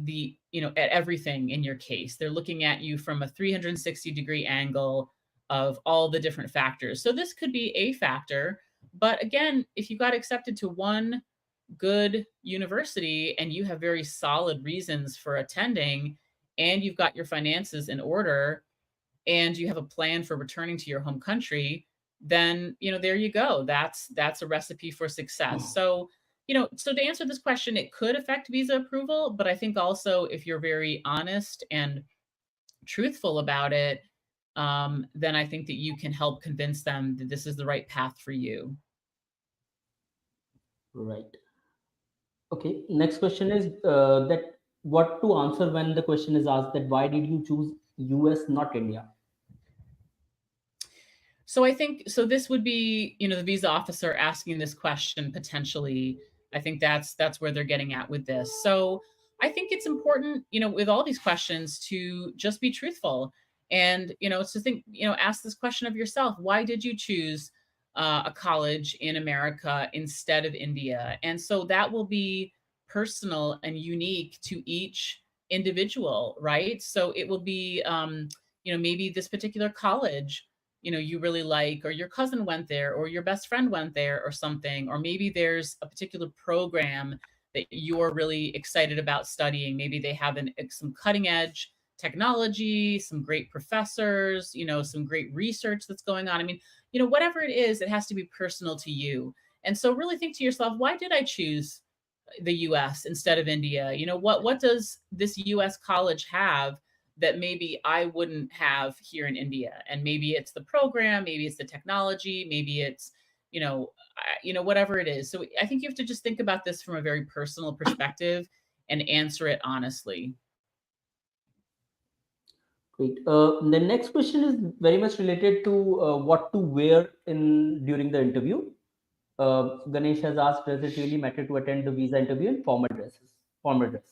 the, at everything in your case. They're looking at you from a 360-degree angle of all the different factors. So this could be a factor, but again, if you got accepted to one good university and you have very solid reasons for attending, and you've got your finances in order, and you have a plan for returning to your home country, then, there you go. That's a recipe for success. So, so to answer this question, it could affect visa approval, but I think also, if you're very honest and truthful about it, then I think that you can help convince them that this is the right path for you. Right. Okay. Next question is that what to answer when the question is asked that why did you choose US, not India? So I think, so this would be, the visa officer asking this question potentially. I think that's where they're getting at with this. So I think it's important, with all these questions, to just be truthful, and, to think, ask this question of yourself: why did you choose a college in America instead of India? And so that will be personal and unique to each individual, right? So it will be, maybe this particular college, you really like, or your cousin went there, or your best friend went there, or something. Or maybe there's a particular program that you're really excited about studying. Maybe they have some cutting edge technology, some great professors, some great research that's going on. I mean, whatever it is, it has to be personal to you. And so really think to yourself, why did I choose the US instead of India? What does this US college have that maybe I wouldn't have here in India? And maybe it's the program, maybe it's the technology, maybe it's, whatever it is. So I think you have to just think about this from a very personal perspective and answer it honestly. Great. The next question is very much related to what to wear in during the interview. Ganesh has asked, does it really matter to attend the visa interview in formal dresses? Formal dress.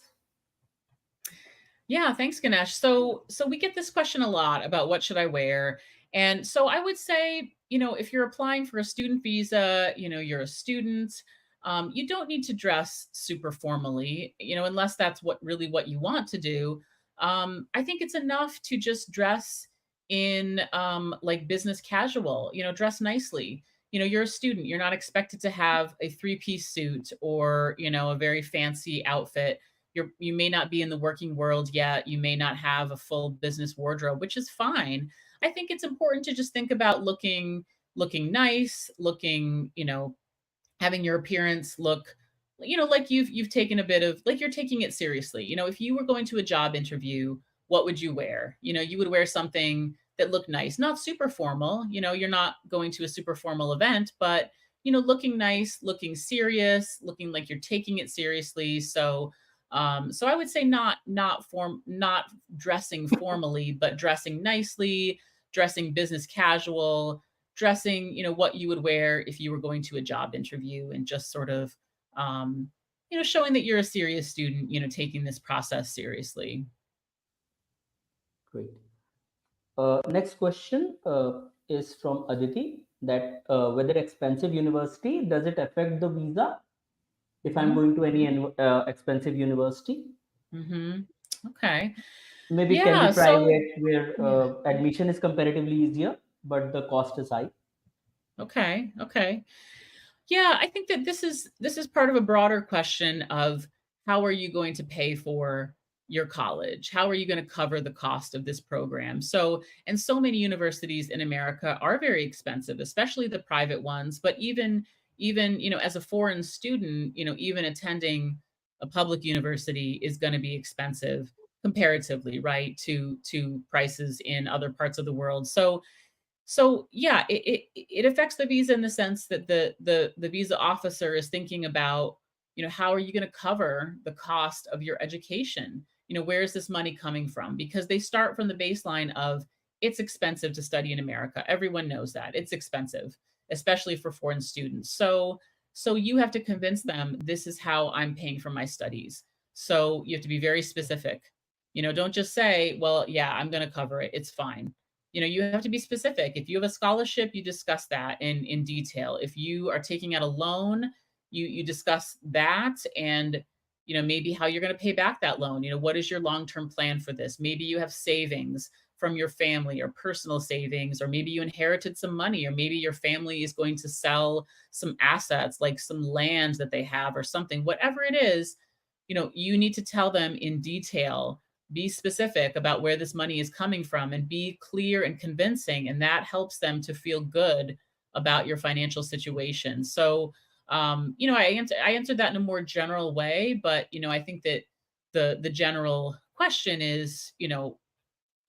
Yeah, thanks, Ganesh. So we get this question a lot about what should I wear. And so I would say, if you're applying for a student visa, you're a student, you don't need to dress super formally, unless that's what you want to do. I think it's enough to just dress in, like, business casual, dress nicely. You're a student, you're not expected to have a three-piece suit, or, a very fancy outfit. You may not be in the working world yet. You may not have a full business wardrobe, which is fine. I think it's important to just think about looking nice, looking, having your appearance look, like you've taken a bit of, like, you're taking it seriously. If you were going to a job interview, what would you wear? You would wear something that looked nice, not super formal. You're not going to a super formal event, but, looking nice, looking serious, looking like you're taking it seriously. So So I would say not dressing formally, but dressing nicely, dressing business casual, dressing, what you would wear if you were going to a job interview, and just sort of, um, showing that you're a serious student, taking this process seriously. Great. Next question is from Aditi, that whether expensive university, does it affect the visa if I'm Hmm. going to any expensive university? Hmm. Okay. Maybe it can be Yeah. So, private where yeah. admission is comparatively easier, but the cost is high. Okay. Okay. Yeah, I think that this is part of a broader question of how are you going to pay for your college? How are you going to cover the cost of this program? So, and so many universities in America are very expensive, especially the private ones, but even, as a foreign student, even attending a public university is going to be expensive comparatively, right, to prices in other parts of the world. So yeah, it affects the visa in the sense that the visa officer is thinking about, how are you going to cover the cost of your education? Where is this money coming from? Because they start from the baseline of it's expensive to study in America. Everyone knows that. It's expensive, especially for foreign students. So you have to convince them this is how I'm paying for my studies. So you have to be very specific. Don't just say, well, yeah, I'm going to cover it. It's fine. You have to be specific. If you have a scholarship, you discuss that in detail. If you are taking out a loan, you discuss that, and maybe how you're going to pay back that loan. What is your long-term plan for this? Maybe you have savings from your family, or personal savings, or maybe you inherited some money, or maybe your family is going to sell some assets, like some land that they have or something. Whatever it is, you need to tell them in detail, be specific about where this money is coming from, and be clear and convincing, and that helps them to feel good about your financial situation. So, I answered that in a more general way, but I think that the general question is,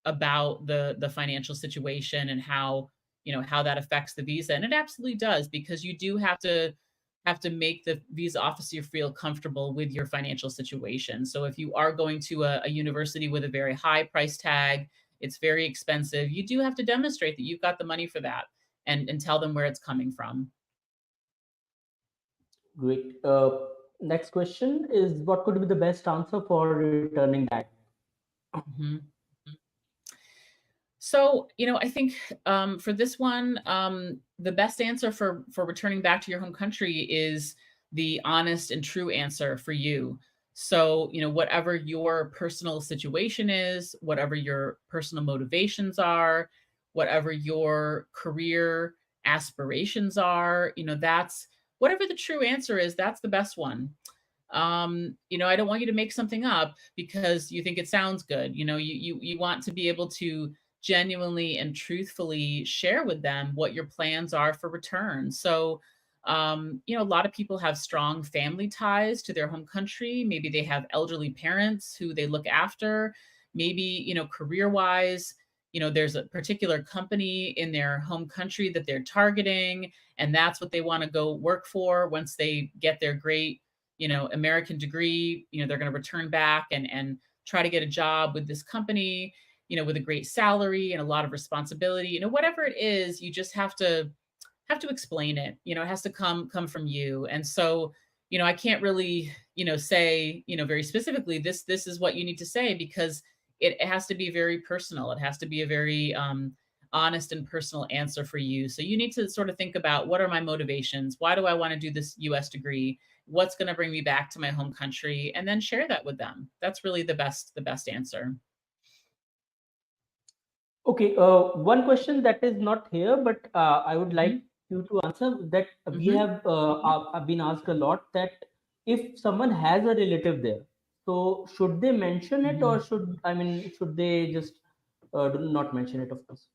about the financial situation, and how that affects the visa. And it absolutely does, because you do have to make the visa officer feel comfortable with your financial situation. So if you are going to a university with a very high price tag, it's very expensive, you do have to demonstrate that you've got the money for that, and tell them where it's coming from. Great. Next question is, what could be the best answer for returning that? Mhm. So, I think, for this one, the best answer for returning back to your home country is the honest and true answer for you. So, whatever your personal situation is, whatever your personal motivations are, whatever your career aspirations are, that's whatever the true answer is, that's the best one. I don't want you to make something up because you think it sounds good. You want to be able to genuinely and truthfully share with them what your plans are for return. So, a lot of people have strong family ties to their home country. Maybe they have elderly parents who they look after. Maybe, career wise, there's a particular company in their home country that they're targeting, and that's what they want to go work for once they get their great, American degree. They're going to return back and try to get a job with this company, with a great salary and a lot of responsibility. Whatever it is, you just have to explain it. It has to come from you. And so, I can't really, say, very specifically, this is what you need to say, because it has to be very personal. It has to be a very honest and personal answer for you. So you need to sort of think about, what are my motivations? Why do I want to do this US degree? What's going to bring me back to my home country? And then share that with them. That's really the best answer. Okay, one question that is not here, but I would like Mhm. you to answer that. We Mhm. have been asked a lot that if someone has a relative there, so should they mention it, or Mhm. should they just do not mention it, of course?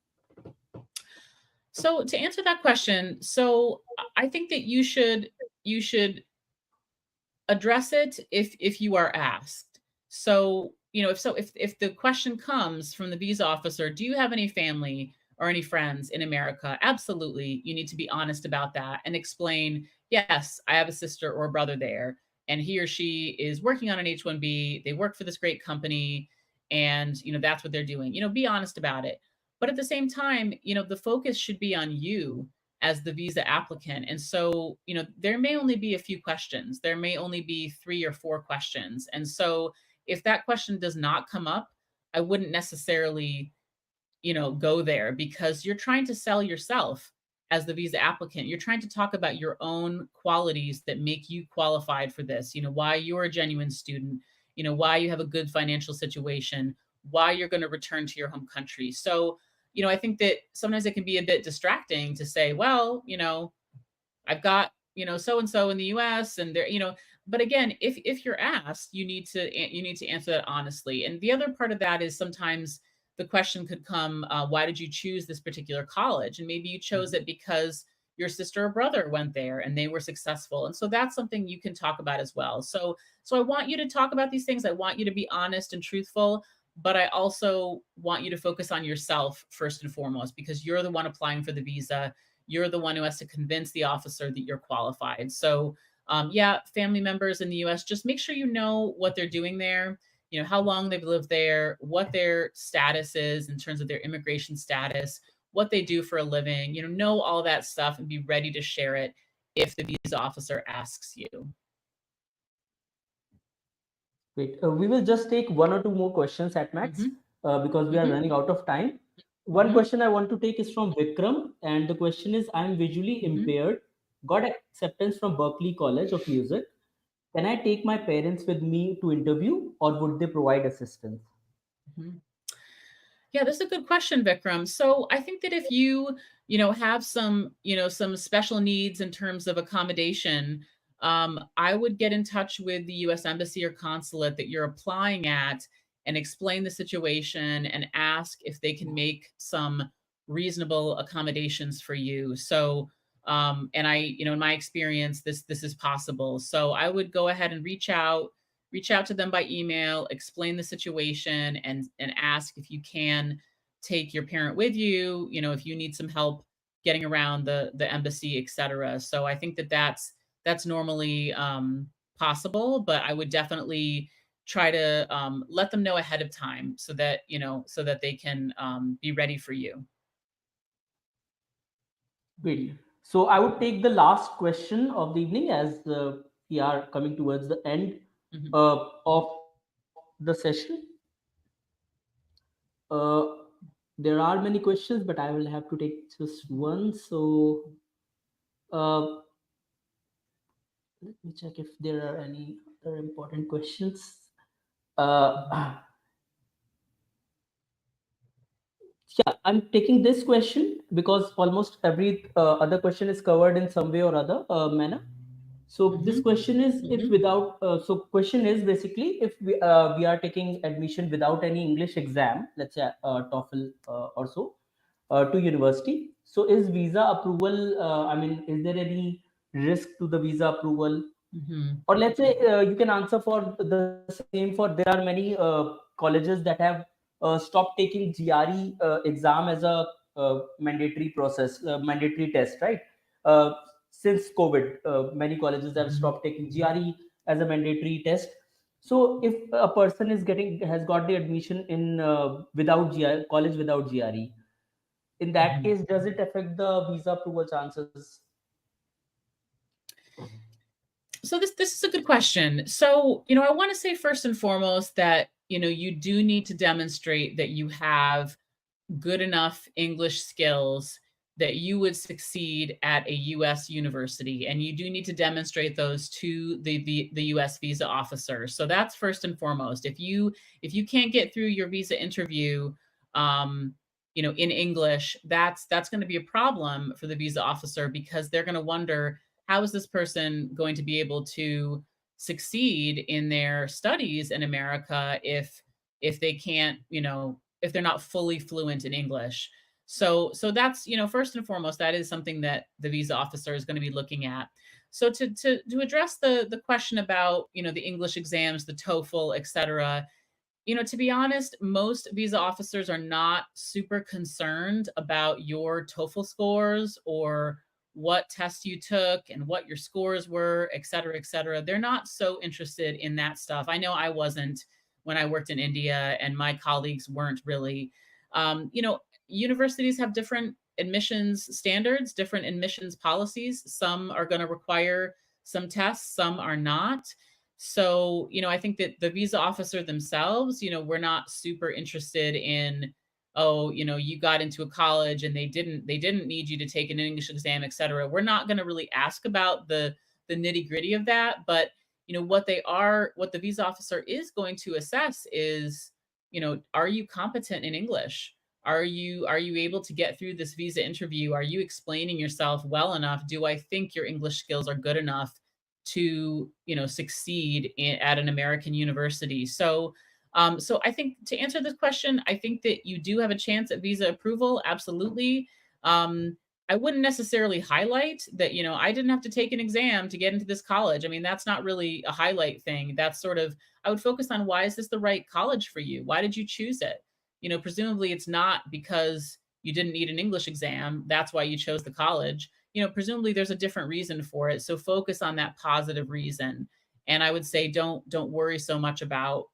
So to answer that question, so I think that you should address it if you are asked. So, if the question comes from the visa officer, do you have any family or any friends in America? Absolutely. You need to be honest about that and explain, yes, I have a sister or a brother there. and he or she is working on an H-1B, they work for this great company, and that's what they're doing. Be honest about it. But at the same time, the focus should be on you as the visa applicant. And so, there may only be a few questions. There may only be 3 or 4 questions. And so if that question does not come up, I wouldn't necessarily go there, because you're trying to sell yourself as the visa applicant. You're trying to talk about your own qualities that make you qualified for this, why you're a genuine student, why you have a good financial situation, why you're going to return to your home country. So, I think that sometimes it can be a bit distracting to say, well, I've got, so and so in the US, and they're, but again, if you're asked, you need to answer that honestly. And the other part of that is sometimes the question could come, why did you choose this particular college? And maybe you chose it because your sister or brother went there and they were successful. And so that's something you can talk about as well. So I want you to talk about these things. I want you to be honest and truthful, but I also want you to focus on yourself first and foremost, because you're the one applying for the visa. You're the one who has to convince the officer that you're qualified. So, yeah, family members in the US, just make sure you know what they're doing there, how long they've lived there, what their status is in terms of their immigration status, what they do for a living, know all that stuff and be ready to share it if the visa officer asks you. Great. We will just take one or two more questions at max, Mm-hmm. because we are Mm-hmm. running out of time. One Mm-hmm. question I want to take is from Vikram, and the question is: I'm visually Mm-hmm. impaired, got acceptance from Berkeley College of Music. Can I take my parents with me to interview, or would they provide assistance? Mm-hmm. Yeah, this is a good question, Vikram. So I think that if you have some special needs in terms of accommodation, I would get in touch with the U.S. Embassy or consulate that you're applying at and explain the situation and ask if they can make some reasonable accommodations for you. So, and in my experience, this is possible. So I would go ahead and reach out to them by email, explain the situation, and ask if you can take your parent with you, if you need some help getting around the embassy, etc. So I think that that's normally possible, but I would definitely try to let them know ahead of time so that they can be ready for you. Great. So I would take the last question of the evening, as we are coming towards the end Mhm. of the session. Uh, there are many questions, but I will have to take just one. So uh, let me check if there are any other important questions. Uh, yeah, I'm taking this question because almost every other question is covered in some way or other manner. So this Mhm. question is, if Mhm. without so question is basically, if we are taking admission without any English exam, let's say TOEFL or so, to university. So is visa approval? I mean, is there any risk to the visa approval? Mhm. Or let's say you can answer for the same. For there are many colleges that have stopped taking GRE exam as a mandatory process, mandatory test, right? uh, since COVID, many colleges have Mhm. stopped taking GRE as a mandatory test. So if a person has got the admission in without GRE, college without GRE, in that Mhm. case, does it affect the visa approval chances? So this is a good question. So, I want to say first and foremost that, you do need to demonstrate that you have good enough English skills that you would succeed at a US university, and you do need to demonstrate those to the US visa officer. So that's first and foremost. If you can't get through your visa interview in English, that's going to be a problem for the visa officer, because they're going to wonder, how is this person going to be able to succeed in their studies in America if they can't, if they're not fully fluent in English. So that's, first and foremost, that is something that the visa officer is going to be looking at. So to address the question about, the English exams, the TOEFL, etc., to be honest, most visa officers are not super concerned about your TOEFL scores what tests you took and what your scores were, et cetera, et cetera. They're not so interested in that stuff. I know I wasn't when I worked in India, and my colleagues weren't really. You know, universities have different admissions standards, different admissions policies. Some are going to require some tests, some are not. So, you know, I think that the visa officer themselves, you know, we're not super interested in, oh, you know, you got into a college and they didn't need you to take an English exam, et cetera. We're not going to really ask about the nitty gritty of that. But, you know, what the visa officer is going to assess is, you know, are you competent in English? Are you able to get through this visa interview? Are you explaining yourself well enough? Do I think your English skills are good enough to, you know, succeed at an American university? So I think to answer this question, I think that you do have a chance at visa approval. Absolutely. I wouldn't necessarily highlight that, you know, I didn't have to take an exam to get into this college. I mean, that's not really a highlight thing. That's sort of, I would focus on, why is this the right college for you? Why did you choose it? You know, presumably it's not because you didn't need an English exam. That's why you chose the college. You know, presumably there's a different reason for it. So focus on that positive reason. And I would say don't worry so much about,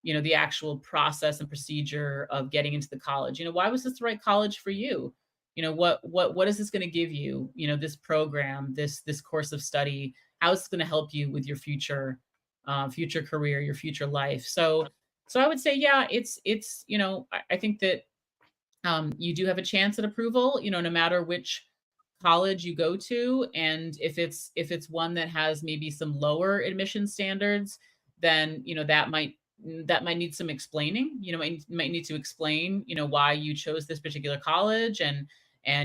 you know, the actual process and procedure of getting into the college. You know, why was this the right college for you? You know, what is this going to give you? You know, this program, this course of study, how is it going to help you with your future career, your future life? So I would say, yeah, it's you know, I think that you do have a chance at approval, you know, no matter which college you go to. And if it's one that has maybe some lower admission standards, then, you know, that might need some explaining. You know, might need to explain, you know, why you chose this particular college, and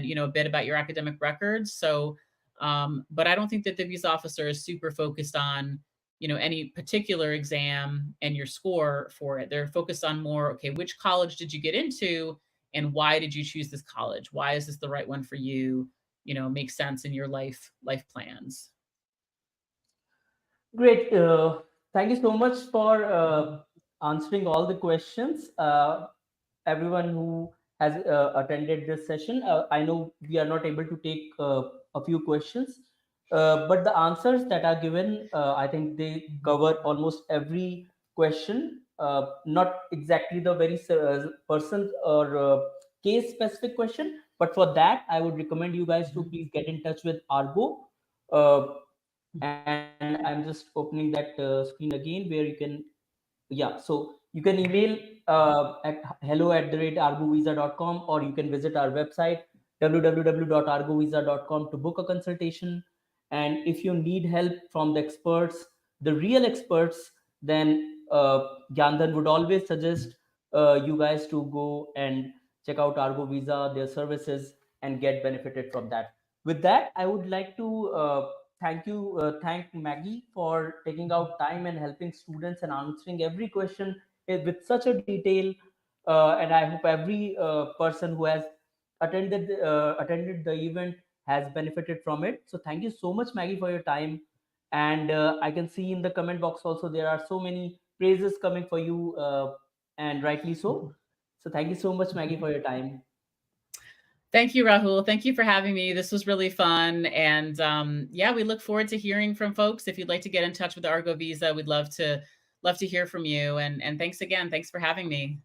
you know, a bit about your academic records. So but I don't think that the visa officer is super focused on, you know, any particular exam and your score for it. They're focused on more, okay, which college did you get into, and why did you choose this college? Why is this the right one for you? You know, makes sense in your life plans. Great. Thank you so much for answering all the questions. Everyone who has attended this session, I know we are not able to take a few questions, but the answers that are given, I think they cover almost every question. Not exactly the very person or case specific question, but for that, I would recommend you guys to please get in touch with Argo. Uh, and I'm just opening that screen again where you can, yeah, so you can email at hello@argovisa.com, or you can visit our website www.argovisa.com to book a consultation. And if you need help from the experts, the real experts, then GyanDhan would always suggest you guys to go and check out Argo Visa, their services, and get benefited from that. With that, I would like to thank Maggie for taking out time and helping students and answering every question with such a detail. And I hope every person who has attended the event has benefited from it. So thank you so much, Maggie, for your time. And I can see in the comment box also there are so many praises coming for you, and rightly so. So thank you so much, Maggie, for your time. Thank you, Rahul. Thank you for having me. This was really fun. And yeah, we look forward to hearing from folks. If you'd like to get in touch with the Argo Visa, we'd love to hear from you. And thanks again. Thanks for having me.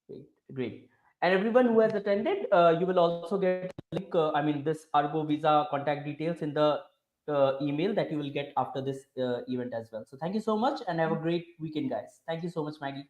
Great, great. And everyone who has attended, you will also get a link. I mean, this Argo Visa contact details in the email that you will get after this event as well. So thank you so much, and have a great weekend, guys. Thank you so much, Maggie.